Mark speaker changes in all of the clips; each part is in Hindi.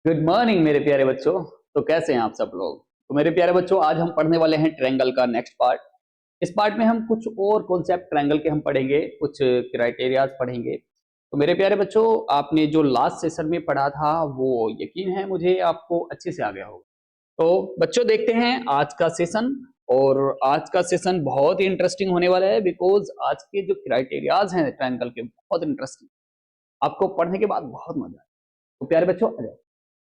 Speaker 1: गुड मॉर्निंग मेरे प्यारे बच्चों। तो कैसे हैं आप सब लोग। तो मेरे प्यारे बच्चों, आज हम पढ़ने वाले हैं ट्रायंगल का नेक्स्ट पार्ट। इस पार्ट में हम कुछ और कॉन्सेप्ट ट्रायंगल के हम पढ़ेंगे, कुछ क्राइटेरियाज पढ़ेंगे। तो मेरे प्यारे बच्चों, आपने जो लास्ट सेशन में पढ़ा था वो यकीन है मुझे आपको अच्छे से आ गया होगा। तो बच्चों देखते हैं आज का सेशन। और आज का सेशन बहुत ही इंटरेस्टिंग होने वाला है, बिकॉज आज के जो क्राइटेरियाज हैं ट्रायंगल के बहुत इंटरेस्टिंग, आपको पढ़ने के बाद बहुत मजा आए। तो प्यारे बच्चों आ जाओ।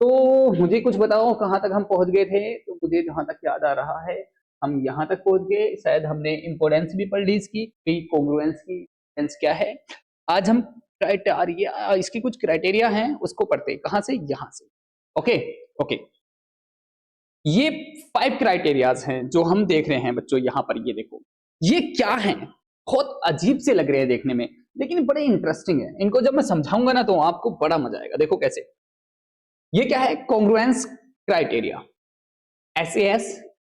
Speaker 1: तो मुझे कुछ बताओ कहाँ तक हम पहुंच गए थे। तो मुझे जहां तक याद आ रहा है हम यहाँ तक पहुंच गए, शायद हमने इंपोर्टेंस भी पढ़ ली इसकी, कॉन्ग्रुएंस की सेंस क्या है। आज हम क्राइटेरिया, इसकी कुछ क्राइटेरिया हैं उसको पढ़ते हैं। कहाँ से? यहाँ से। ओके ओके, ये 5 क्राइटेरियाज हैं जो हम देख रहे हैं बच्चों। यहाँ पर ये देखो, ये क्या है, बहुत अजीब से लग रहे हैं देखने में, लेकिन बड़े इंटरेस्टिंग है। इनको जब मैं समझाऊंगा ना तो आपको बड़ा मजा आएगा। देखो कैसे। ये क्या है? Congruence criteria, SAS,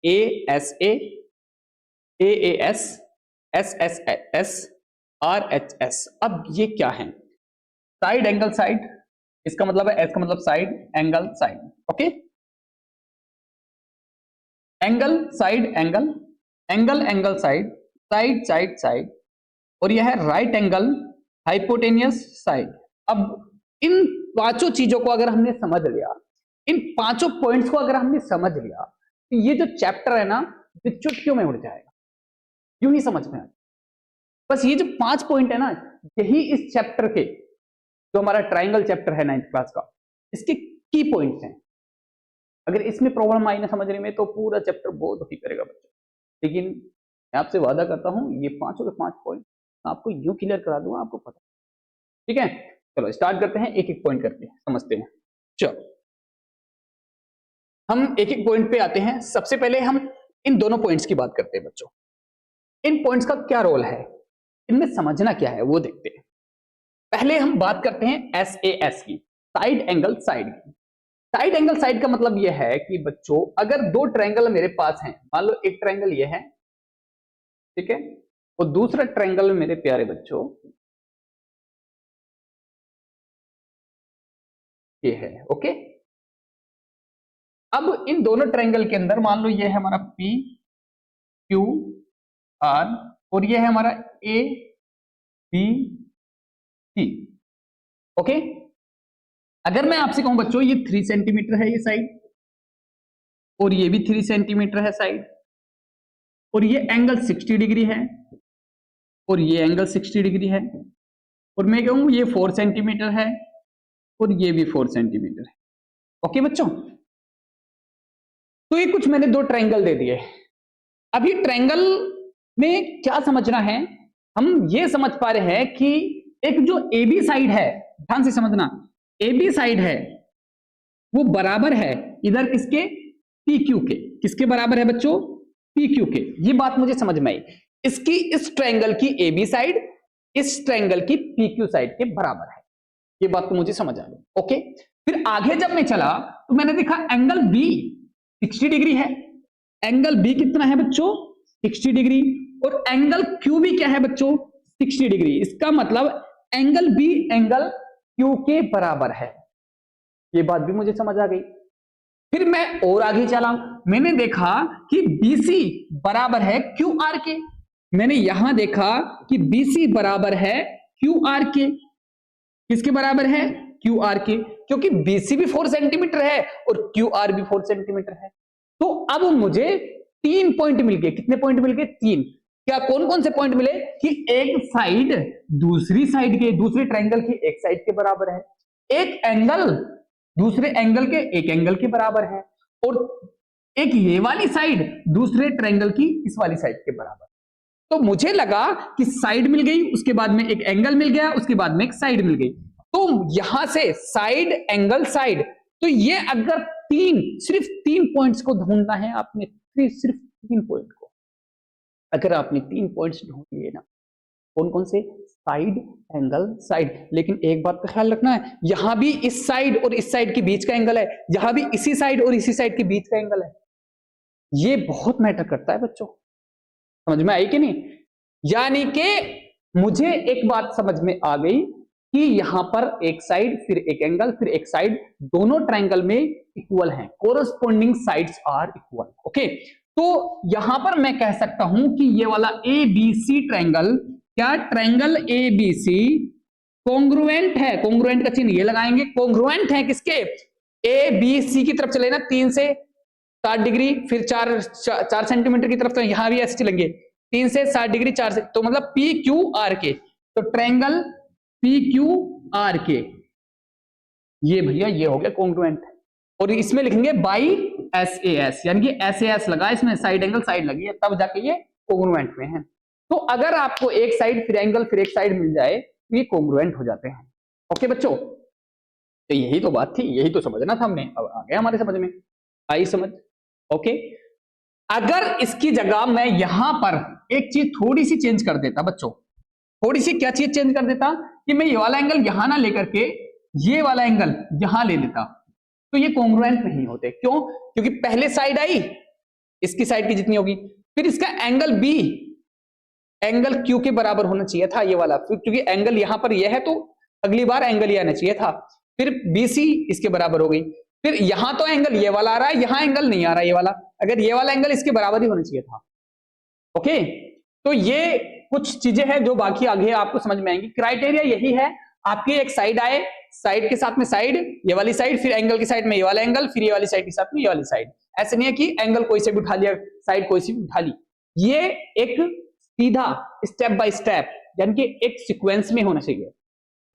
Speaker 1: ASA, AAS, SSS, RHS। अब ये क्या है? साइड एंगल साइड, इसका मतलब है, S का मतलब side, angle side. Okay, angle side angle, angle angle side, side side side, और यह है राइट एंगल हाइपोटेनियस साइड। अब इन पांचों चीजों को अगर हमने समझ लिया, इन पांचों पॉइंट्स को अगर हमने समझ लिया, तो ये जो चैप्टर है ना, ये चुटकियों में उड़ जाएगा। क्यों नहीं समझ में आया? बस ये जो 5 पॉइंट है ना, यही इस चैप्टर के, जो हमारा ट्राइंगल चैप्टर है 9th क्लास का, इसके की पॉइंट्स हैं। अगर इसमें प्रॉब्लम आई ना समझने में, तो पूरा चैप्टर बहुत दुखी करेगा बच्चों। लेकिन मैं आपसे वादा करता हूं, ये पांचों के 5 पॉइंट आपको यूं क्लियर करा दूंगा, आपको पता। ठीक है, चलो स्टार्ट करते हैं, एक एक पॉइंट करके समझते हैं। चलो हम एक एक पॉइंट पे आते हैं। सबसे पहले हम इन दोनों पॉइंट्स की बात करते हैं बच्चों। इन पॉइंट्स का क्या रोल है, इनमें समझना क्या है वो देखते हैं। पहले हम बात करते हैं SAS की, साइड एंगल साइड की। साइड एंगल साइड का मतलब यह है कि बच्चों, अगर 2 ट्रायंगल मेरे पास हैं, मान लो एक ट्रायंगल ये है, ठीक है, और दूसरा ट्रायंगल मेरे प्यारे बच्चों ये है। ओके, अब इन दोनों ट्रायंगल के अंदर मान लो ये है हमारा PQR और ये है हमारा ABC। ओके, अगर मैं आपसे कहूं बच्चों ये 3 सेंटीमीटर है ये साइड, और ये भी 3 सेंटीमीटर है साइड, और ये एंगल 60 डिग्री है, और ये एंगल 60 डिग्री है, और मैं कहूं ये 4 सेंटीमीटर है, और ये भी 4 सेंटीमीटर है। ओके बच्चों, तो ये कुछ मैंने 2 ट्रायंगल दे दिए। अभी ट्रायंगल में क्या समझना है, हम ये समझ पा रहे हैं कि एक जो AB साइड है, ध्यान से समझना, AB साइड है वो बराबर है इधर किसके? PQ के। किसके बराबर है बच्चों? PQ के। ये बात मुझे समझ में आई। इसकी, इस ट्रायंगल की AB साइड इस ट्रायंगल की PQ साइड के बराबर है। ये बात तो मुझे समझ आ गई। ओके, फिर आगे जब मैं चला तो मैंने देखा एंगल B 60 डिग्री है। एंगल B कितना है बच्चों? 60 डिग्री। और एंगल Q भी क्या है बच्चों? 60 डिग्री। इसका मतलब एंगल B एंगल Q के बराबर है। ये बात भी मुझे समझ आ गई। फिर मैं और आगे चला, मैंने देखा कि BC बराबर है QR के। मैंने यहां देखा कि BC बराबर है QR के। किसके बराबर है? QR के, क्योंकि BC भी 4 सेंटीमीटर है और QR भी 4 सेंटीमीटर है। तो अब मुझे 3 पॉइंट मिल गए। कितने पॉइंट मिल गए? 3। क्या कौन कौन से पॉइंट मिले? कि एक साइड दूसरी साइड के, दूसरे ट्रायंगल की एक साइड के बराबर है, एक एंगल दूसरे एंगल के एक एंगल के बराबर है, और एक ये वाली साइड दूसरे ट्रायंगल की इस वाली साइड के बराबर। तो मुझे लगा कि साइड मिल गई, उसके बाद में एक एंगल मिल गया, उसके बाद में एक साइड मिल गई। तो यहां से साइड एंगल साइड, तो ये अगर सिर्फ 3 पॉइंट्स को ढूंढना है आपने, सिर्फ 3 पॉइंट को अगर आपने 3 पॉइंट्स ढूंढ लिए ना, कौन कौन से? Side angle side. लेकिन एक बात का ख्याल रखना है, यहां भी इस साइड और इस साइड के बीच का एंगल है, यहां भी इसी साइड और इसी साइड के बीच का एंगल है। ये बहुत मैटर करता है बच्चों, समझ में आई कि नहीं? यानी कि मुझे एक बात समझ में आ गई कि यहां पर एक साइड फिर एक एंगल फिर एक साइड, दोनों ट्रायंगल में इक्वल हैं, corresponding sides are equal. Okay, तो यहां पर मैं कह सकता हूं कि ये वाला ए बी सी ट्रायंगल, क्या triangle A B C congruent है, कॉन्ग्रुएंट का चिन्ह ये लगाएंगे, कॉन्ग्रुएंट है किसके, ए बी सी की तरफ चले ना 3 से 60 डिग्री, फिर 4 सेंटीमीटर की तरफ, तो यहां भी ऐसे चलेंगे 3 से 60 डिग्री 4 से, तो मतलब पी क्यू आर के, तो ट्रायंगल पी क्यू आर के, ये भैया ये हो गया कॉन्ग्रुएंट। और इसमें लिखेंगे बाई एस ए एस, यानी कि एस ए एस लगा, इसमें साइड एंगल साइड लगी है, तब जाके ये कॉन्ग्रुएंट में है। तो अगर आपको एक साइड फिर एंगल फिर एक साइड मिल जाए तो ये कॉन्ग्रुएंट हो जाते हैं। ओके बच्चों, तो यही तो बात थी, यही तो समझना था हमने, अब आ गया हमारे समझ में, आई समझ। ओके, अगर इसकी जगह मैं यहां पर एक चीज थोड़ी सी चेंज कर देता बच्चों, थोड़ी सी क्या चीज चेंज कर देता, कि मैं ये वाला एंगल यहां ना लेकर के ये वाला एंगल यहां ले लेता, तो ये कॉन्ग्रुएंट नहीं होते। क्यों? क्योंकि पहले साइड आई इसकी साइड की जितनी होगी, फिर इसका एंगल बी एंगल क्यू के बराबर होना चाहिए था ये वाला, क्योंकि एंगल यहां पर ये है तो अगली बार एंगल ये आना चाहिए था, फिर बीसी इसके बराबर हो गई, फिर यहां तो एंगल ये वाला आ रहा है, यहां एंगल नहीं आ रहा है ये वाला, अगर ये वाला एंगल इसके बराबर ही होना चाहिए था। ओके, तो ये कुछ चीजें हैं जो बाकी आगे आपको समझ में आएंगी। क्राइटेरिया यही है, आपकी एक साइड आए, साइड के साथ में साइड, ये वाली साइड, फिर एंगल की साइड में ये वाला एंगल, फिर ये वाली साइड के साथ में ये वाली साइड। ऐसे नहीं है कि एंगल कोई से भी उठा लिया, साइड कोई से भी उठा ली, ये एक सीधा स्टेप बाय स्टेप, यानी कि एक सीक्वेंस में होना चाहिए।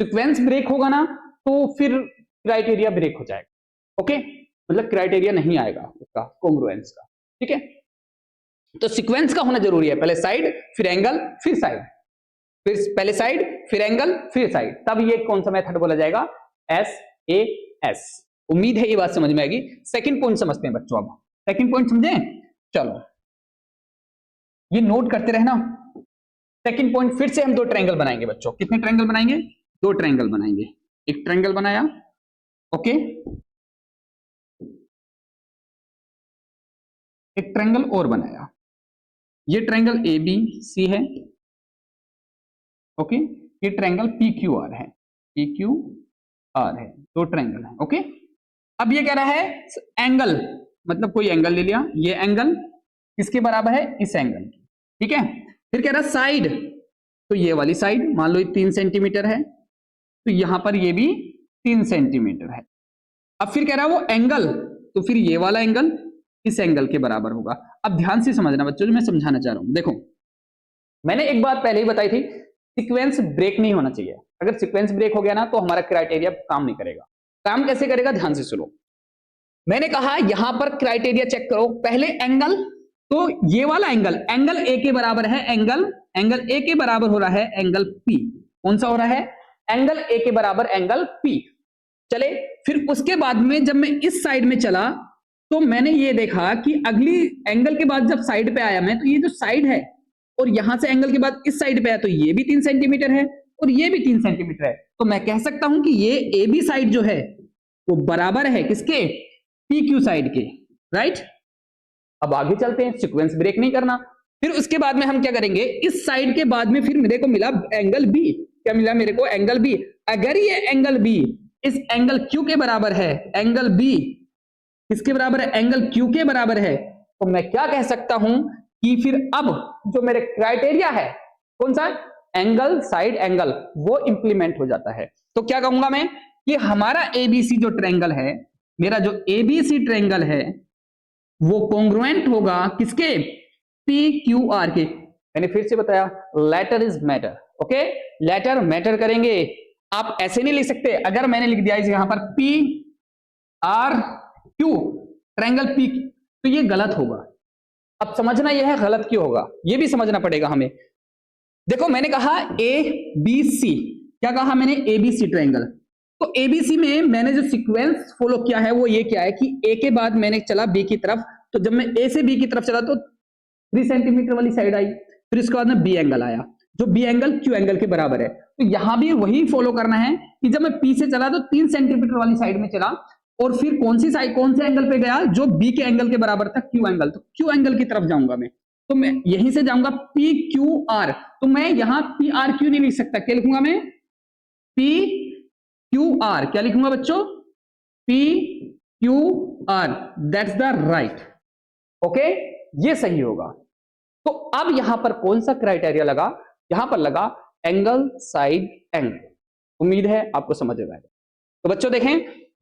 Speaker 1: सीक्वेंस ब्रेक होगा ना तो फिर क्राइटेरिया ब्रेक हो जाएगा। ओके, मतलब क्राइटेरिया नहीं आएगा उसका कॉन्ग्रुएंस का। ठीक है, तो सीक्वेंस का होना जरूरी है, पहले साइड फिर एंगल फिर साइड, फिर पहले साइड फिर एंगल फिर साइड, तब ये कौन सा मेथड बोला जाएगा, एस ए एस। उम्मीद है ये बात समझ में आएगी। सेकंड पॉइंट समझते हैं बच्चों, अब सेकंड पॉइंट समझे, चलो ये नोट करते रहना। सेकंड पॉइंट, फिर से हम दो ट्रायंगल बनाएंगे बच्चों। कितने ट्रायंगल बनाएंगे, दो ट्रायंगल बनाएंगे। एक ट्रायंगल बनाया, ओके, एक ट्रायंगल और बनाया, ये ट्रायंगल ए बी सी है, ओके, ये ट्रायंगल पी क्यू आर है, पी क्यू आर है, दो ट्रायंगल है। ओके, अब ये कह रहा है एंगल, मतलब कोई एंगल ले लिया, ये एंगल किसके बराबर है, इस एंगल की। ठीक है, फिर कह रहा साइड, तो ये वाली साइड मान लो ये 3 सेंटीमीटर है, तो यहां पर ये भी 3 सेंटीमीटर है। अब फिर कह रहा है वो एंगल, तो फिर ये वाला एंगल इस एंगल के बराबर होगा। अब ध्यान से समझना बच्चों, जो मैं समझाना चाह रहा हूं, देखो मैंने एक बात पहले ही बताई थी, सीक्वेंस ब्रेक नहीं होना चाहिए। अगर सीक्वेंस ब्रेक हो गया ना तो हमारा क्राइटेरिया काम नहीं करेगा। काम कैसे करेगा, ध्यान से सुनो। मैंने कहा यहां पर क्राइटेरिया चेक करो, पहले एंगल, तो ये वाला एंगल, एंगल ए के बराबर है, एंगल ए के बराबर हो रहा है एंगल पी। कौन सा हो रहा है, एंगल ए के बराबर एंगल पी। चले, फिर उसके बाद में जब मैं इस साइड में चला तो मैंने ये देखा कि अगली एंगल के बाद जब साइड पे आया मैं, तो ये जो साइड है और यहां से एंगल के बाद इस साइड पे आया, तो ये भी 3 सेंटीमीटर है और ये भी 3 सेंटीमीटर है। तो मैं कह सकता हूं कि ये ए बी साइड जो है वो बराबर है किसके, पी क्यू साइड के, राइट। अब आगे चलते हैं, सीक्वेंस ब्रेक नहीं करना। फिर उसके बाद में हम क्या करेंगे, इस साइड के बाद में फिर मेरे को मिला एंगल बी। क्या मिला मेरे को, एंगल बी। अगर ये एंगल बी इस एंगल क्यू के बराबर है, एंगल बी किसके बराबर है, एंगल क्यू के बराबर है, तो मैं क्या कह सकता हूं कि फिर अब जो मेरे क्राइटेरिया है कौन सा, एंगल साइड एंगल, वो इंप्लीमेंट हो जाता है। तो क्या कहूंगा मैं कि हमारा एबीसी जो ट्रायंगल है, मेरा जो एबीसी ट्रायंगल है वो कॉन्ग्रुएंट होगा किसके, पी क्यू आर के। मैंने फिर से बताया, letter is matter. Okay, letter matter करेंगे। आप ऐसे नहीं लिख सकते, अगर मैंने लिख दिया यहां पर P R Q triangle P, तो ये गलत होगा। अब समझना यह है गलत क्यों होगा, ये भी समझना पड़ेगा हमें। देखो मैंने कहा ए बी सी, क्या कहा मैंने, ए बी सी ट्रायंगल। तो एबीसी में मैंने जो सीक्वेंस फॉलो किया है वो ये क्या है कि ए के बाद मैंने चला बी की तरफ, तो जब मैं ए से बी की तरफ चला तो 3 सेंटीमीटर वाली साइड आई, फिर इसके बाद में बी एंगल आया, जो बी एंगल क्यू एंगल के बराबर है। तो यहां भी वही फॉलो करना है कि जब मैं पी से चला तो 3 सेंटीमीटर वाली साइड में चला, और फिर कौन सी साइड, कौन से एंगल पे गया, जो बी के एंगल के बराबर था, क्यू एंगल। तो क्यू एंगल की तरफ जाऊंगा मैं, तो मैं यहीं से जाऊंगा पी क्यू आर। तो मैं यहां पी आर क्यू नहीं लिख सकता, क्या लिखूंगा मैं, पी क्यू आर, क्या लिखूंगा बच्चों, P Q R, that's the right. Okay, ये सही होगा। तो अब यहां पर कौन सा क्राइटेरिया लगा, यहां पर लगा एंगल साइड एंगल। उम्मीद है आपको समझ में आएगा। तो बच्चों देखें,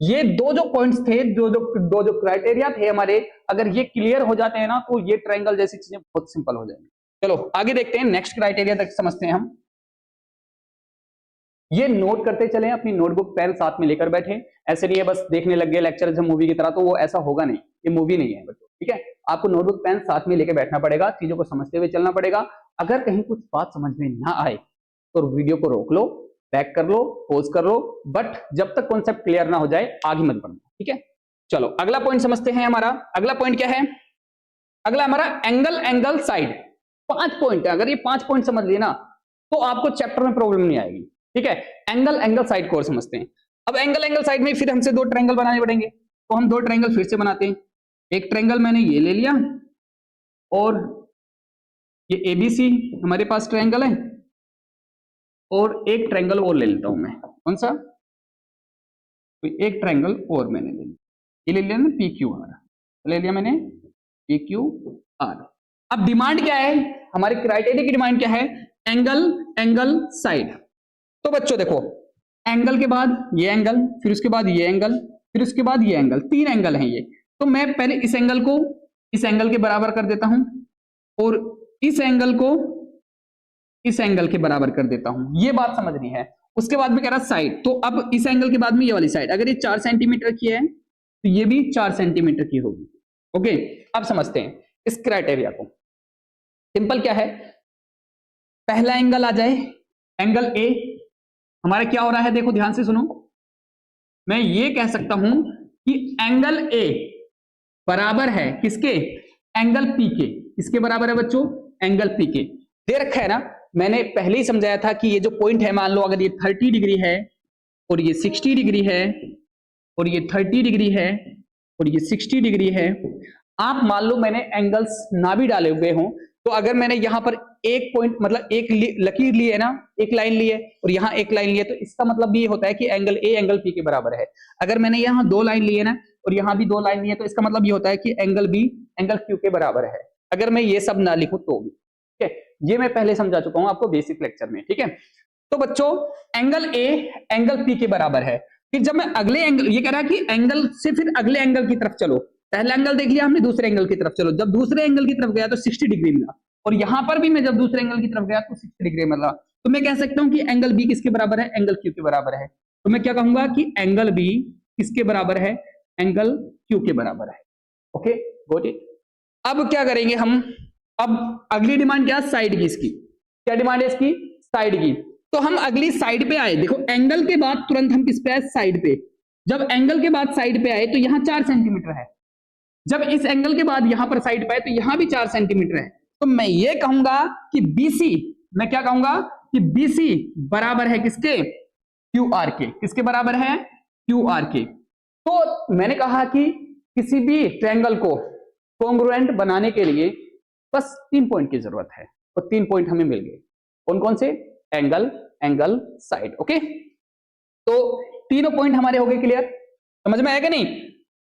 Speaker 1: ये दो जो पॉइंट्स थे, दो जो क्राइटेरिया थे हमारे, अगर ये क्लियर हो जाते हैं ना तो ये ट्रायंगल जैसी चीजें बहुत सिंपल हो जाएंगी। चलो आगे देखते हैं, नेक्स्ट क्राइटेरिया तक समझते हैं हम। ये नोट करते चले, अपनी नोटबुक पेन साथ में लेकर बैठे, ऐसे नहीं है बस देखने लग गए लेक्चर जब मूवी की तरह, तो वो ऐसा होगा नहीं, ये मूवी नहीं है बच्चों, ठीक है। आपको नोटबुक पेन साथ में लेकर बैठना पड़ेगा, चीजों को समझते हुए चलना पड़ेगा। अगर कहीं कुछ बात समझ में ना आए तो वीडियो को रोक लो, बैक कर लो, पॉज कर लो, बट जब तक कॉन्सेप्ट क्लियर ना हो जाए आगे मत बढ़ना, ठीक है। चलो अगला पॉइंट समझते हैं। हमारा अगला पॉइंट क्या है, अगला हमारा एंगल एंगल साइड। 5 पॉइंट है, अगर ये 5 पॉइंट समझ लिए ना तो आपको चैप्टर में प्रॉब्लम नहीं आएगी, ठीक है। एंगल एंगल साइड को और समझते हैं। अब एंगल एंगल साइड में फिर हमसे 2 ट्रायंगल बनाने पड़ेंगे, तो हम 2 ट्रायंगल फिर से बनाते हैं। एक ट्रायंगल मैंने ये ले लिया, और ये एबीसी हमारे पास ट्रायंगल है, और एक ट्रायंगल और ले लेता हूं मैं, कौन सा, तो एक ट्रायंगल और मैंने ले लिया, ये ले लिया ना पी क्यू आर, ले लिया मैंने पी क्यू आर। अब डिमांड क्या है, हमारे क्राइटेरिया की डिमांड क्या है, एंगल एंगल साइड। तो बच्चों देखो, एंगल के बाद ये एंगल, फिर उसके बाद ये एंगल, फिर उसके बाद ये एंगल, 3 एंगल हैं ये। तो मैं पहले इस एंगल को इस एंगल के बराबर कर देता हूं, और इस एंगल को इस एंगल के बराबर कर देता हूं, ये बात समझनी है। उसके बाद में कह रहा साइड, तो अब इस एंगल के बाद में ये वाली साइड, अगर ये 4 सेंटीमीटर की है तो ये भी 4 सेंटीमीटर की होगी। ओके, अब समझते हैं इस क्राइटेरिया को। सिंपल क्या है, पहला एंगल आ जाए, एंगल ए हमारा क्या हो रहा है, देखो ध्यान से सुनो, मैं ये कह सकता हूं कि एंगल ए बराबर है किसके, एंगल पी के। किसके बराबर है बच्चों, एंगल पी के। दे रखा है ना, मैंने पहले ही समझाया था कि ये जो पॉइंट है, मान लो अगर ये 30 डिग्री है, और ये 60 डिग्री है, और ये 30 डिग्री है, और ये 60 डिग्री है। आप मान लो मैंने एंगल्स ना भी डाले हुए हों, तो अगर मैंने यहां पर एक पॉइंट मतलब एक लकीर ली है ना, एक लाइन ली है, और यहां एक लाइन ली है, तो इसका मतलब भी ये होता है कि एंगल ए एंगल पी के बराबर है। अगर मैंने यहां 2 लाइन ली है ना, और यहां भी 2 लाइन ली है, तो इसका मतलब ये होता है कि एंगल बी एंगल क्यू के बराबर है, अगर मैं ये सब ना लिखूं तो भी, ठीक है। ये मैं पहले समझा चुका हूं आपको बेसिक लेक्चर में, ठीक है। तो बच्चों एंगल ए एंगल पी के बराबर है। फिर जब मैं अगले एंगल, ये कह रहा है कि एंगल से फिर अगले एंगल की तरफ चलो, पहला एंगल देख लिया हमने, दूसरे एंगल की तरफ चलो। जब दूसरे एंगल की तरफ गया तो 60 डिग्री मिला, और यहां पर भी मैं जब दूसरे एंगल की तरफ गया तो 60 डिग्री मिला। तो मैं कह सकता हूं कि एंगल बी किसके बराबर है, एंगल क्यू के बराबर है। तो मैं क्या कहूंगा कि एंगल बी किसके बराबर है, एंगल क्यू के बराबर है। Okay, got it. अब क्या करेंगे हम, अब अगली डिमांड क्या, साइड की। इसकी क्या डिमांड है, इसकी साइड की। तो हम अगली साइड पे आए, देखो एंगल के बाद तुरंत हम किस पे आए, साइड पे। जब एंगल के बाद साइड पे आए तो यहां 4 सेंटीमीटर है, जब इस एंगल के बाद यहां पर साइड पे आए तो यहां भी 4 सेंटीमीटर है। तो मैं ये कहूंगा कि बीसी, मैं क्या कहूंगा कि बीसी बराबर है किसके, क्यू आर के। किसके बराबर है, क्यू आर के। तो मैंने कहा कि किसी भी ट्रायंगल को कॉन्ग्रुएंट बनाने के लिए बस 3 पॉइंट की जरूरत है, और 3 पॉइंट हमें मिल गए। कौन कौन से, एंगल एंगल साइड। ओके, तो तीनों पॉइंट हमारे हो गए क्लियर, समझ में आया कि नहीं।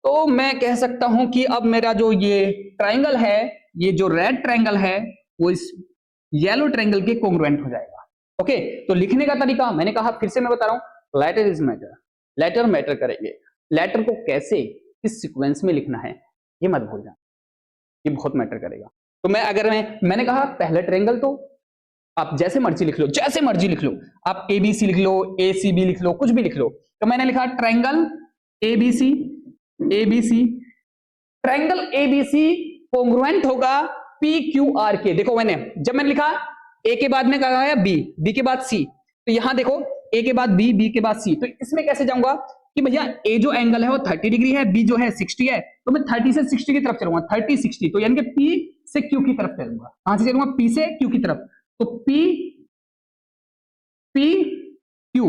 Speaker 1: तो मैं कह सकता हूं कि अब मेरा जो ये ट्रायंगल है, ये जो रेड ट्रायंगल है, वो इस येलो ट्रायंगल के कॉन्ग्रुएंट हो जाएगा। ओके, तो लिखने का तरीका मैंने कहा, फिर से मैं बता रहा हूं, letter is matter, letter matter करेंगे। लेटर को कैसे किस सीक्वेंस में लिखना है ये मत भूल जाना, ये बहुत मैटर करेगा। तो मैंने कहा पहले ट्रायंगल तो आप जैसे मर्जी लिख लो, जैसे मर्जी लिख लो, आप एबीसी लिख लो, एसीबी लिख लो, कुछ भी लिख लो। तो मैंने लिखा triangle ABC, ABC, triangle ABC congruent होगा पी क्यू आर के। देखो जब मैंने लिखा ए के बाद में कहा है बी, बी के बाद सी, तो यहां देखो ए के बाद बी, बी के बाद सी। तो इसमें कैसे जाऊंगा कि भैया ए जो एंगल है वो 30 डिग्री है, बी जो है 60 है, तो मैं 30 से 60 की तरफ चलूंगा, 30 60, तो यानी कि पी से क्यू की तरफ चलूंगा। कहां से चलूंगा, पी से क्यू की तरफ। तो पी पी क्यू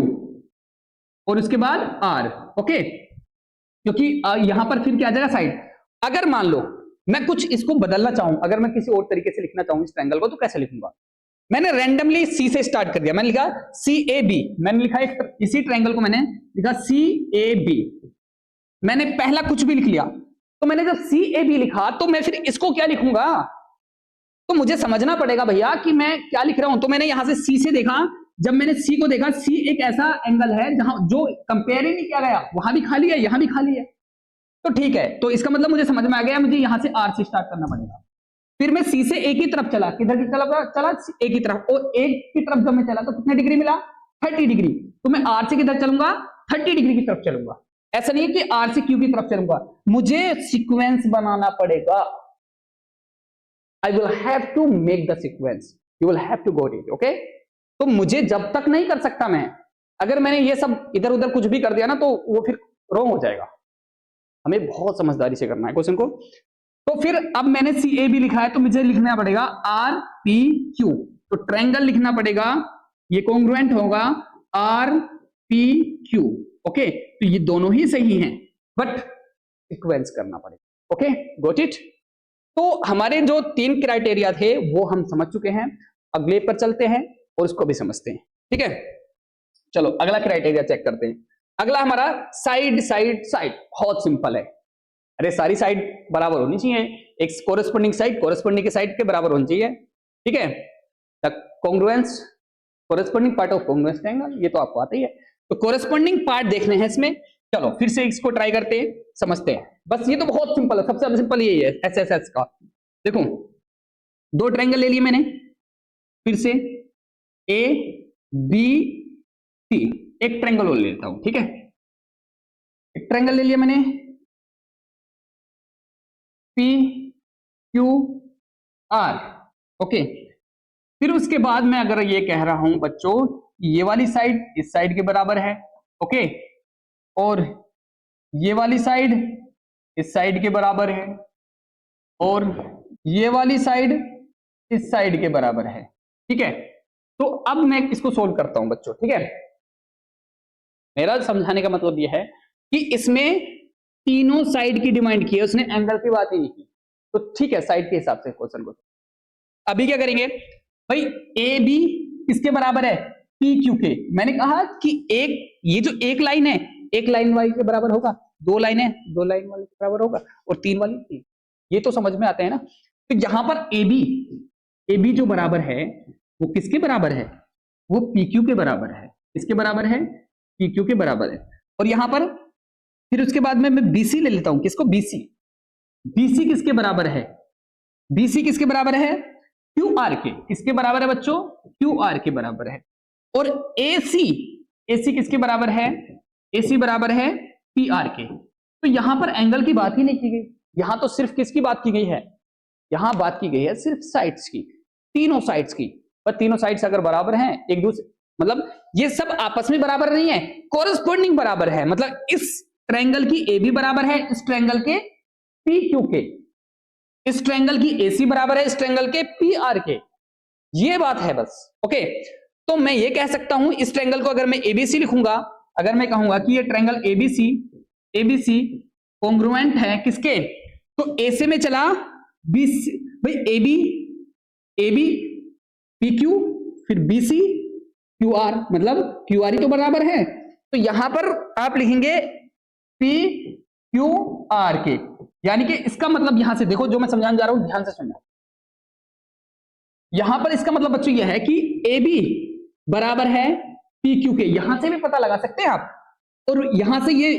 Speaker 1: और उसके बाद आर। ओके, क्योंकि यहां पर फिर क्या आ जाएगा, साइड। अगर मान लो मैं कुछ इसको बदलना चाहूं, अगर मैं किसी और तरीके से लिखना चाहूं इस ट्रायंगल को, तो कैसे लिखूंगा, मैंने रैंडमली सी से स्टार्ट कर दिया, मैंने लिखा CAB, मैंने लिखा इसी ट्रायंगल को मैंने लिखा CAB, मैंने पहला कुछ भी लिख लिया। तो मैंने जब CAB लिखा तो मैं फिर इसको क्या लिखूंगा, तो मुझे समझना पड़ेगा भैया कि मैं क्या लिख रहा हूं। तो मैंने यहां से C से देखा, जब मैंने C को देखा, C एक ऐसा एंगल है जहां जो कंपेयर ही नहीं किया गया, वहां भी खाली है यहां भी खाली है, तो ठीक है। तो इसका मतलब मुझे समझ में आ गया, मुझे यहां से R से स्टार्ट करना पड़ेगा। फिर मैं C से A की तरफ चला, किधर की चला A की तरफ, और A की तरफ जब मैं चला तो कितने डिग्री मिला, 30 डिग्री। तो मैं R से किधर चलूंगा, 30 डिग्री की तरफ चलूंगा। ऐसा नहीं है कि R से Q की तरफ चलूंगा, मुझे सीक्वेंस बनाना पड़ेगा। I will have to make the sequence, you will have to go it, okay? तो मुझे जब तक नहीं कर सकता मैं, अगर मैंने ये सब इधर उधर कुछ भी कर दिया ना तो वो फिर रॉन्ग हो जाएगा। हमें बहुत समझदारी से करना है क्वेश्चन को। तो फिर अब मैंने CAB लिखा है तो मुझे लिखना पड़ेगा RPQ, तो ट्रायंगल लिखना पड़ेगा, ये कॉन्ग्रुएंट होगा RPQ, ओके? तो ये दोनों ही सही हैं, बट सीक्वेंस करना पड़ेगा, ओके? Got it? तो हमारे जो 3 क्राइटेरिया थे वो हम समझ चुके हैं, अगले पर चलते हैं और इसको भी समझते हैं, ठीक है? चलो अगला क्राइटेरिया चेक करते हैं। अगला हमारा साइड साइड साइड, बहुत सिंपल है। अरे सारी साइड बराबर होनी चाहिए, एक कोरेस्पोंडिंग साइड कोरेस्पोंडिंग के साइड के बराबर होनी चाहिए, ठीक है? The congruence corresponding part of congruence triangle, ये तो आपको आता ही है। तो कोरेस्पोंडिंग पार्ट देखने हैं इसमें, चलो फिर से इसको ट्राई करते हैं, समझते हैं। बस ये तो बहुत सिंपल है, सबसे सिंपल यही है SSS का। देखो 2 ट्रायंगल ले लिए मैंने, फिर से ABC, एक ट्रायंगल और ले लेता हूं, ठीक है? एक ट्रायंगल ले लिया मैंने PQR, ओके? फिर उसके बाद मैं अगर ये कह रहा हूं बच्चों, ये वाली साइड इस साइड के बराबर है, ओके? और ये वाली साइड इस साइड के बराबर है, और ये वाली साइड इस साइड के बराबर है, ठीक है? तो अब मैं इसको सोल्व करता हूं बच्चों, ठीक है? मेरा समझाने का मतलब यह है कि इसमें तीनों साइड की डिमांड की है, उसने एंगल की बात ही नहीं की, तो ठीक है, साइड के हिसाब से क्वेश्चन को। अभी क्या करेंगे भाई, AB किसके बराबर है, PQ के। मैंने कहा कि एक ये जो एक लाइन है, एक लाइन वाली के बराबर होगा, 2 लाइन है 2 लाइन वाली के बराबर होगा, और 3 वाली 3, ये तो समझ में आता है ना? तो यहां पर AB जो बराबर है वो किसके बराबर है, वो PQ के बराबर है। किसके बराबर है, PQ के बराबर है। और यहां पर फिर उसके बाद में मैं BC ले लेता हूं, किसको, BC किसके बराबर है, BC किसके बराबर है, QR के। किसके बराबर है बच्चों, QR के बराबर है। और AC किसके बराबर है, AC बराबर है PR के। तो यहां पर एंगल की बात ही नहीं की गई, यहां तो सिर्फ किसकी बात की गई है, यहां बात की गई है सिर्फ साइड्स की, तीनों साइड्स की। पर तीनों साइड्स अगर बराबर हैं एक दूसरे, मतलब ये सब आपस में बराबर नहीं है, कोरेस्पोंडिंग बराबर है। मतलब इस ट्रायंगल की AB बराबर है इस ट्रायंगल के PQ के, इस ट्रायंगल की AC बराबर है इस ट्रायंगल के PR के, ये बात है बस, ओके? तो मैं ये कह सकता हूं इस ट्रायंगल को अगर मैं ABC लिखूंगा, अगर मैं कहूंगा कि ये ट्रायंगल ABC कॉन्ग्रुएंट है किसके, तो A से में चला BC, भाई AB PQ, फिर BC QR, मतलब QR ही तो बराबर है। तो यहां पर आप लिखेंगे PQR के, यानी कि इसका मतलब यहां से देखो, जो मैं समझाने जा रहा हूं ध्यान से सुनना। यहां पर इसका मतलब बच्चों यह है कि AB बराबर है PQ के, यहां से भी पता लगा सकते हैं आप। और यहां से ये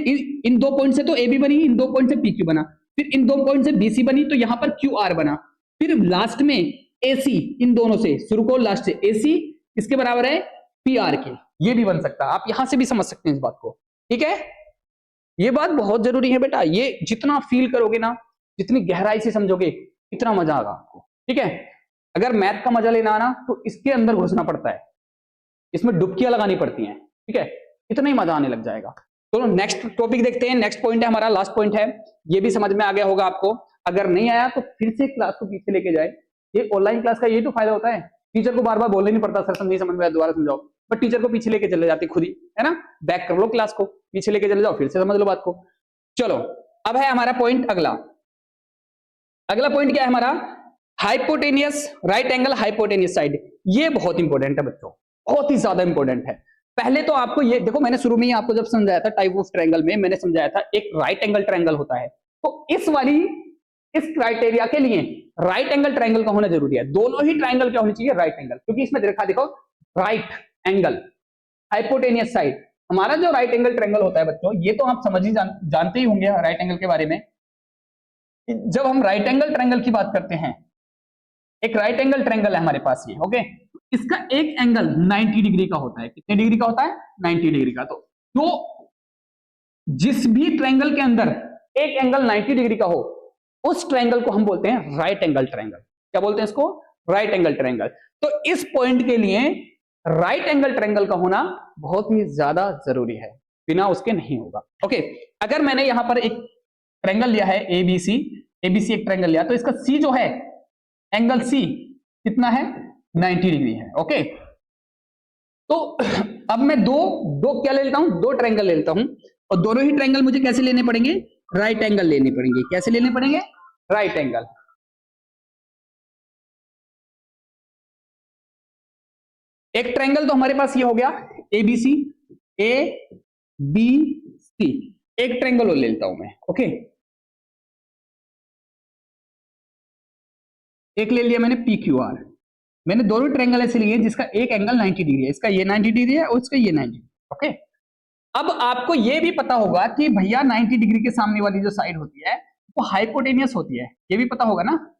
Speaker 1: इन 2 पॉइंट से तो AB बनी, इन 2 पॉइंट से PQ बना, फिर इन 2 पॉइंट से BC बनी, तो यहां पर QR बना, फिर लास्ट में AC, इन दोनों से शुरू को लास्ट से AC इसके बराबर है PR के, ये भी बन सकता है। आप यहां से भी समझ सकते हैं इस बात को, ठीक है? ये बात बहुत जरूरी है बेटा, ये जितना फील करोगे ना, जितनी गहराई से समझोगे, इतना मजा आएगा आपको, ठीक है? अगर मैथ का मजा लेना आना तो इसके अंदर घुसना पड़ता है, इसमें डुबकियां लगानी पड़ती हैं, ठीक है? इतना ही मजा आने लग जाएगा। तो नेक्स्ट टॉपिक देखते हैं, नेक्स्ट पॉइंट है हमारा, लास्ट पॉइंट है, ये भी समझ में आ गया होगा आपको। अगर नहीं आया तो फिर से क्लास को पीछे लेके जाए, ये ऑनलाइन क्लास का ये तो फायदा होता है, टीचर को बार बार बोलना नहीं पड़ता, सर नहीं समझ में आया दोबारा समझाओ, बट टीचर को पीछे लेके चले जाते खुद ही, है ना? बैक कर लो क्लास को, पीछे लेके चले जाओ, फिर से समझ लो बात को। चलो अब है हमारा पॉइंट अगला पॉइंट क्या है हमारा, hypotenuse right angle hypotenuse side, ये बहुत इंपॉर्टेंट है बच्चों, बहुत ही ज्यादा इंपॉर्टेंट है। पहले तो आपको ये देखो, मैंने शुरू में ही आपको जब समझाया था टाइप ऑफ ट्रायंगल में, मैंने समझाया था एक राइट एंगल ट्रायंगल होता है, तो इस क्राइटेरिया के लिए राइट एंगल ट्रायंगल का होना जरूरी है। दोनों ही ट्रायंगल क्या होनी चाहिए, राइट एंगल, क्योंकि इसमें देखो राइट एंगल हाइपोटेनियस साइड, हमारा जो राइट एंगल ट्रायंगल होता है बच्चों, ये तो आप समझ ही जानते ही होंगे राइट एंगल के बारे में। जब हम राइट एंगल ट्रायंगल की बात करते हैं, एक राइट एंगल ट्रायंगल है हमारे पास ये, ओके, इसका एक एंगल 90 डिग्री का होता है। कितने डिग्री का होता है, 90 डिग्री का। तो जिस भी ट्रायंगल के अंदर एक एंगल 90 डिग्री का हो, उस ट्रायंगल को हम बोलते हैं राइट एंगल ट्रायंगल। क्या बोलते हैं इसको, राइट एंगल ट्रायंगल। तो इस पॉइंट के लिए राइट एंगल ट्रायंगल का होना बहुत ही ज्यादा जरूरी है, बिना उसके नहीं होगा। ओके, अगर मैंने यहां पर एक ट्रायंगल लिया है एबीसी एक ट्रायंगल लिया, तो इसका सी जो है, एंगल सी कितना है, 90 डिग्री है। ओके, तो अब मैं दो क्या ले लेता हूं, दो ट्रायंगल ले लेता हूं, और दोनों ही ट्रायंगल मुझे कैसे लेने पड़ेंगे, राइट एंगल लेने पड़ेंगे। कैसे लेने पड़ेंगे, राइट एंगल। एक ट्रायंगल तो हमारे पास ये हो गया एबीसी, ए बी सी। एक ट्रायंगल और ले लेता हूं मैं। ओके, एक ले लिया मैंने पी क्यू आर। मैंने दोनों ट्रायंगल ऐसे लिए जिसका एक एंगल 90 डिग्री है, इसका ये 90 डिग्री है और इसका ये 90 डिग्री। ओके, अब आपको ये भी पता होगा कि भैया 90 डिग्री के सामने वाली जो साइड होती है वो हाइपोटेनियस होती है, ये भी पता होगा ना।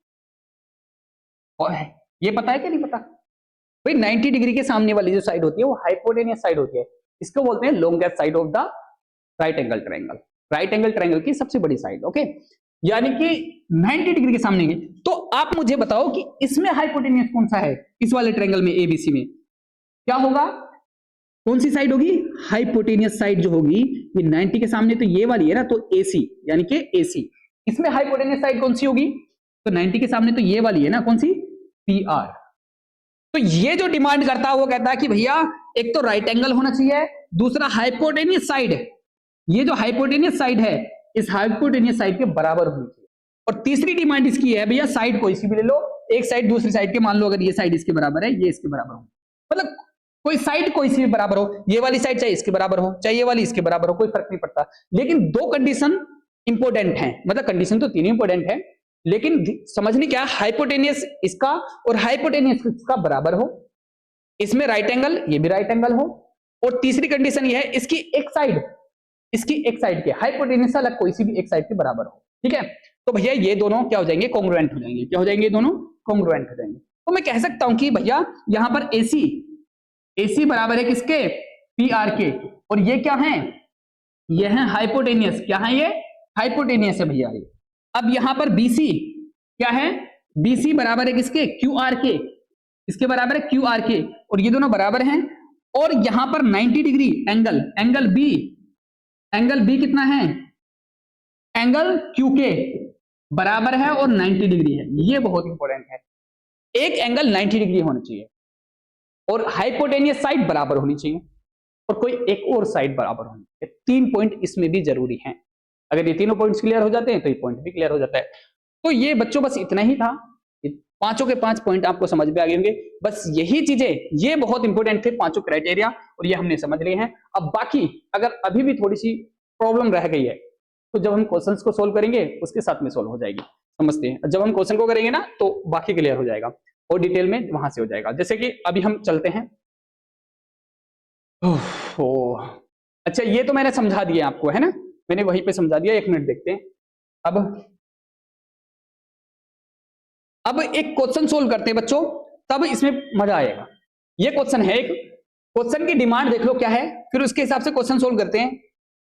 Speaker 1: और ये पता है कि नहीं पता भाई, 90 डिग्री के सामने वाली जो साइड होती है वो हाइपोटेनियस साइड होती है। इसको बोलते हैं longest side of the right angle triangle, right angle triangle की सबसे बड़ी साइड। ओके, यानी कि 90 डिग्री के सामने है। तो आप मुझे बताओ कि इसमें हाइपोटेनियस कौन सा है, इस वाले ट्रायंगल में एबीसी में क्या होगा, कौन सी साइड होगी, हाइपोटेनियस साइड जो होगी ये 90 के सामने, तो ये वाली है ना, तो एसी, यानी कि एसी। इसमें हाइपोटेनियस साइड कौन सी होगी, तो 90 के सामने तो ये वाली है ना, कौन सी, पीआर। तो ये जो डिमांड करता है वो कहता है कि भैया एक तो राइट एंगल होना चाहिए, दूसरा हाइपोटेनियस साइड, ये जो हाइपोटेनियस साइड है इस हाइपोटेनियस साइड के बराबर होनी चाहिए। और तीसरी डिमांड इसकी है भैया साइड कोई सी भी ले लो, एक साइड दूसरी साइड के, मान लो अगर ये साइड इसके बराबर है, ये इसके बराबर हो, मतलब कोई साइड कोई सी भी बराबर हो, ये वाली साइड चाहे इसके बराबर हो चाहे ये वाली इसके बराबर हो, कोई फर्क नहीं पड़ता। लेकिन दो कंडीशन इंपॉर्टेंट है, मतलब कंडीशन तो तीन इंपॉर्टेंट है, लेकिन समझने क्या, हाइपोटेनियस इसका और हाइपोटेनियस इसका बराबर हो, इसमें राइट एंगल, ये भी राइट एंगल हो, और तीसरी कंडीशन ये है इसकी एक साइड के हाइपोटेनियस अलग कोई सी भी एक साइड के बराबर हो। ठीक है, तो भैया ये दोनों क्या हो जाएंगे, कॉन्ग्रुएंट हो जाएंगे। क्या हो जाएंगे, दोनों कॉन्ग्रुएंट हो जाएंगे। तो मैं कह सकता हूं कि भैया यहां पर एसी बराबर है किसके, पी आर के, और ये क्या है, ये है हाइपोटेनियस। क्या है, ये हाइपोटेनियस है भैया ये। अब यहां पर बीसी क्या है, बीसी बराबर है किसके, क्यू आर के, इसके बराबर है क्यू आर के, और ये दोनों बराबर हैं। और यहां पर 90 डिग्री एंगल बी कितना है, एंगल क्यू के बराबर है और 90 डिग्री है। ये बहुत इंपॉर्टेंट है, एक एंगल 90 डिग्री होना चाहिए और हाइपोटेनियस साइड बराबर होनी चाहिए और कोई एक और साइड बराबर होनी चाहिए। तीन पॉइंट इसमें भी जरूरी हैं। अगर ये तीनों पॉइंट्स क्लियर हो जाते हैं तो ये पॉइंट भी क्लियर हो जाता है। तो ये बच्चों बस इतना ही था, पांचों के पांच पॉइंट आपको समझ में आ गए होंगे। बस यही चीजें, ये बहुत इंपॉर्टेंट थे पांचों क्राइटेरिया, और ये हमने समझ लिए हैं। अब बाकी अगर अभी भी थोड़ी सी प्रॉब्लम रह गई है तो जब हम क्वेश्चंस को सोल्व करेंगे उसके साथ में सोल्व हो जाएगी, समझते हैं। जब हम क्वेश्चन को करेंगे ना तो बाकी क्लियर हो जाएगा और डिटेल में वहां से हो जाएगा। जैसे कि अभी हम चलते हैं, अच्छा ये तो मैंने समझा दिया आपको, है ना, मैंने वहीं पे समझा दिया। 1 मिनट देखते हैं। अब एक क्वेश्चन सोल्व करते हैं बच्चों, तब इसमें मजा आएगा। ये क्वेश्चन है, एक क्वेश्चन की डिमांड देख लो क्या है, फिर उसके हिसाब से क्वेश्चन सोल्व करते हैं,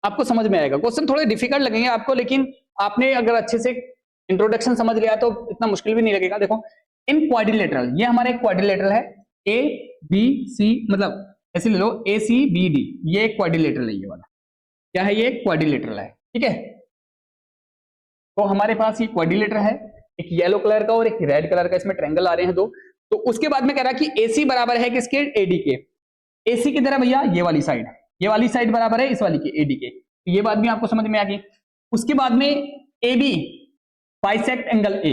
Speaker 1: आपको समझ में आएगा। क्वेश्चन थोड़े डिफिकल्ट लगेंगे आपको, लेकिन आपने अगर अच्छे से इंट्रोडक्शन समझ लिया तो इतना मुश्किल भी नहीं लगेगा। देखो, इन क्वाड्रिलेटरल, ये हमारा एक क्वाड्रिलेटरल है, ए बी सी, मतलब ऐसे ले लो ए सी बी डी, ये एक क्वाड्रिलेटरल है। ये वाला क्या है, ये क्वाड्रिलेटरल है, ठीक है। तो हमारे पास ये क्वाड्रिलेटरल है, एक येलो कलर का और एक रेड कलर का, इसमें ट्रायंगल आ रहे हैं दो। तो उसके बाद में कह रहा कि एसी बराबर है किसके, एडी के। एसी किधर है भैया, ये वाली साइड, ये वाली साइड बराबर है इस वाली के, एडी के। तो ये बात भी आपको समझ में आ गई। उसके बाद में एबी बाइसेक्ट एंगल ए,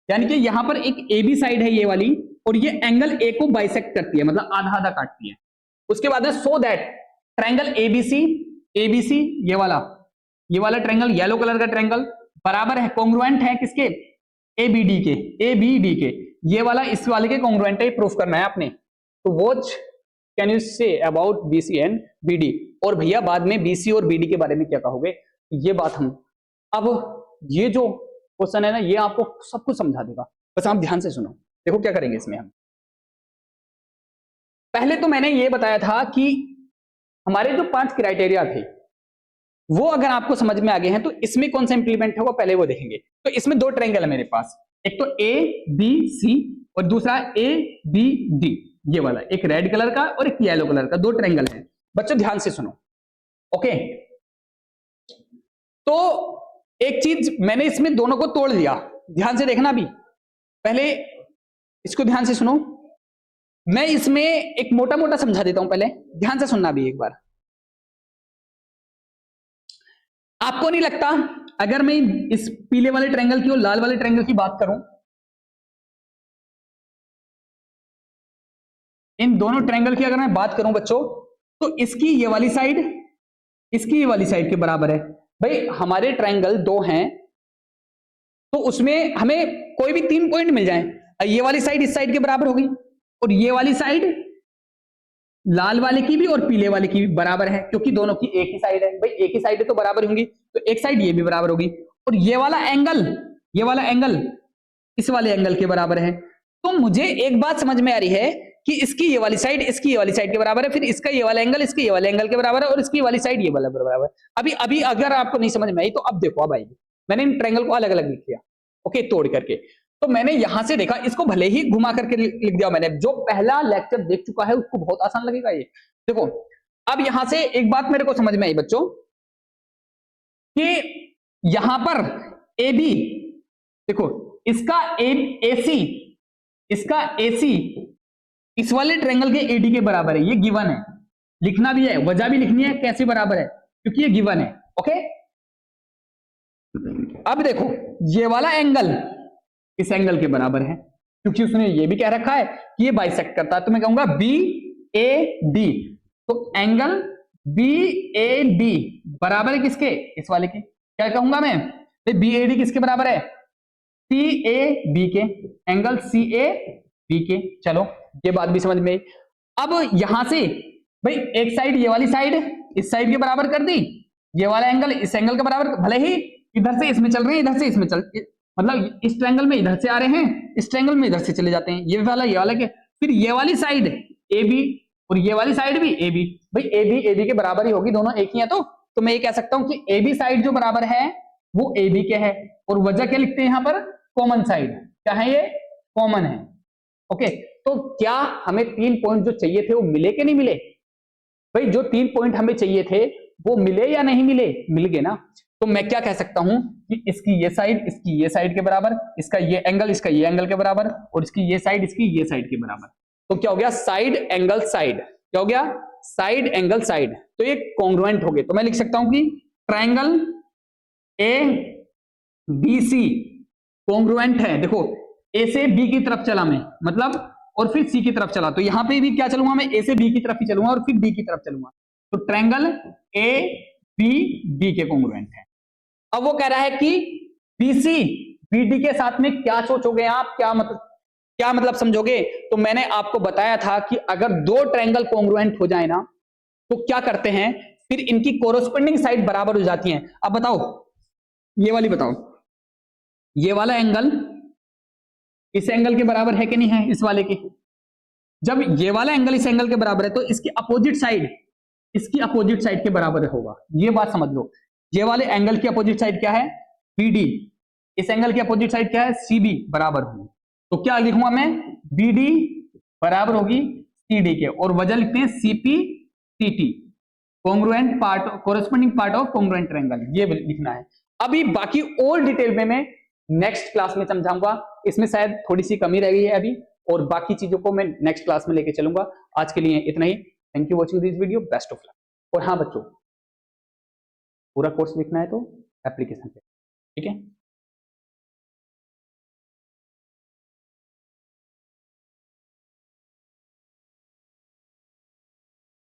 Speaker 1: यानी कि यहां पर एक ए बी साइड है ये वाली, और ये एंगल ए को बाइसेक्ट करती है, मतलब आधा आधा काटती है। उसके बाद में सो दैट ट्रायंगल एबीसी ये वाला ट्रायंगल, येलो कलर का ट्रायंगल बराबर है, कॉन्ग्रुएंट है किसके, एबीडी के, ये वाला इस वाले के कॉन्ग्रुएंट है, प्रूफ करना है आपने। तो what can you say about BC and BD, और भैया बाद में बीसी और बीडी के बारे में क्या कहोगे, ये बात हम, अब ये जो क्वेश्चन है ना, ये आपको सब कुछ समझा देगा, बस आप ध्यान से सुनो। देखो क्या करेंगे इसमें हम, पहले तो मैंने ये बताया था कि हमारे जो 5 क्राइटेरिया थे वो अगर आपको समझ में आ गए हैं तो इसमें कौन सा इंप्लीमेंट होगा पहले वो देखेंगे। तो इसमें 2 ट्रायंगल है मेरे पास, एक तो ए बी सी और दूसरा ए बी डी, ये वाला एक रेड कलर का और एक येलो कलर का, 2 ट्रायंगल है। बच्चों ध्यान से सुनो, ओके। तो एक चीज मैंने इसमें दोनों को तोड़ दिया, ध्यान से देखना भी, पहले इसको ध्यान से सुनो, मैं इसमें एक मोटा मोटा समझा देता हूं, पहले ध्यान से सुनना भी एक बार। आपको नहीं लगता अगर मैं इस पीले वाले ट्रायंगल की और लाल वाले ट्रायंगल की बात करूं, इन दोनों ट्रायंगल की अगर मैं बात करूं बच्चों, तो इसकी ये वाली साइड इसकी ये वाली साइड के बराबर है। भाई हमारे ट्रायंगल 2 हैं, तो उसमें हमें कोई भी 3 पॉइंट मिल जाएं, ये वाली साइड इस साइड के बराबर होगी और ये वाली साइड लाल वाले की भी और पीले वाले की भी बराबर है, क्योंकि दोनों की एक ही साइड है। भाई एक ही साइड है तो बराबर होंगी, तो एक साइड ये भी बराबर होगी, और ये वाला एंगल इस वाले एंगल के बराबर है। तो मुझे एक बात समझ में आ रही है कि इसकी ये वाली साइड इसकी ये वाली साइड के बराबर है, फिर इसका ये वाला एंगल इसके ये वाले एंगल के बराबर है, और इसकी वाली साइड ये वाला बराबर है। अभी अगर आपको नहीं समझ में आई तो अब देखो, अब आएगी। मैंने इन ट्रायंगल को अलग अलग लिख दिया, ओके, तोड़ करके। तो मैंने यहां से देखा, इसको भले ही घुमा करके लिख दिया मैंने, जो पहला लेक्चर देख चुका है उसको बहुत आसान लगेगा ये। देखो अब यहां से एक बात मेरे को समझ में आई बच्चों, कि यहां पर ए बी, देखो इसका एसी इस वाले ट्रायंगल के एडी के बराबर है, ये गिवन है, लिखना भी है, वजह भी लिखनी है कैसे बराबर है, क्योंकि ये गिवन है, ओके। अब देखो ये वाला एंगल इस एंगल के बराबर है, क्योंकि उसने ये भी कह रखा है कि ये बाइसेक्ट करता है, तो मैं कहूंगा बी ए डी, तो एंगल बी ए डी बराबर है किसके, इस वाले के। क्या कहूंगा मैं, बी ए डी किसके बराबर है, सी ए बी के, एंगल सी ए बी के। चलो ये बात भी समझ में आई। अब यहां से भाई एक साइड ये वाली साइड इस साइड के बराबर कर दी, ये वाला एंगल इस एंगल के बराबर, भले ही इधर से इसमें चल रहे हैं इधर से इसमें मतलब इस ट्रायंगल में इधर से आ रहे हैं, इस ट्रायंगल में इधर से चले जाते हैं, ये वाला के, फिर ये वाली साइड ए बी और ये वाली साइड भी ए बी, भाई ए बी के बराबर ही होगी, दोनों एक ही है। तो मैं ये कह सकता हूं कि ए बी साइड जो बराबर है वो ए बी के है, और वजह क्या लिखते हैं यहां पर, कॉमन साइड, क्या है ये, कॉमन है, ओके। तो क्या हमें 3 पॉइंट जो चाहिए थे वो मिले कि नहीं मिले, भाई जो 3 पॉइंट हमें चाहिए थे वो मिले या नहीं मिले, मिल गए ना। तो मैं क्या कह सकता हूं कि इसकी ये साइड इसकी ये साइड के बराबर, इसका ये एंगल इसका ये एंगल के बराबर, और इसकी ये साइड इसकी ये साइड के बराबर। तो क्या हो गया, साइड एंगल साइड, क्या हो गया, साइड एंगल साइड, तो ये कॉन्ग्रुएंट हो गए। तो मैं लिख सकता हूं कि triangle A B C congruent है। देखो ए से बी की तरफ चला मैं, मतलब और फिर सी की तरफ चला, तो यहां पे भी क्या चलूंगा मैं, ए से बी की तरफ ही चलूंगा और फिर बी की तरफ चलूंगा। तो ट्रायंगल ए बी डी के कॉन्ग्रुएंट है। अब वो कह रहा है कि बीसी बीडी के साथ में क्या सोचोगे आप, क्या मतलब समझोगे। तो मैंने आपको बताया था कि अगर 2 ट्रायंगल कॉन्ग्रुएंट हो जाए ना तो क्या करते हैं, फिर इनकी कोरोस्पोंडिंग साइड बराबर हो जाती हैं। अब बताओ ये वाली बताओ, ये वाला एंगल इस एंगल के बराबर है कि नहीं है, इस वाले के। जब ये वाला एंगल इस एंगल के बराबर है तो इसकी अपोजिट साइड इसकी अपोजिट साइड के बराबर होगा, ये बात समझ लो। ये वाले एंगल की अपोजिट साइड क्या है, BD, इस एंगल की अपोजिट साइड क्या है, CB बराबर होगी। तो क्या लिखूंगा मैं, BD बराबर होगी CD के, और वजह लिखते हैं CP CT, congruent part, corresponding part of congruent triangle, ये लिखना है। अभी बाकी और डिटेल में मैं नेक्स्ट क्लास में समझाऊंगा, इसमें शायद थोड़ी सी कमी रह गई है अभी, और बाकी चीजों को मैं नेक्स्ट क्लास में लेके चलूंगा। आज के लिए इतना ही, thank you watching this video, best of luck. और हाँ बच्चों, पूरा कोर्स लिखना है तो एप्लीकेशन पे, ठीक है।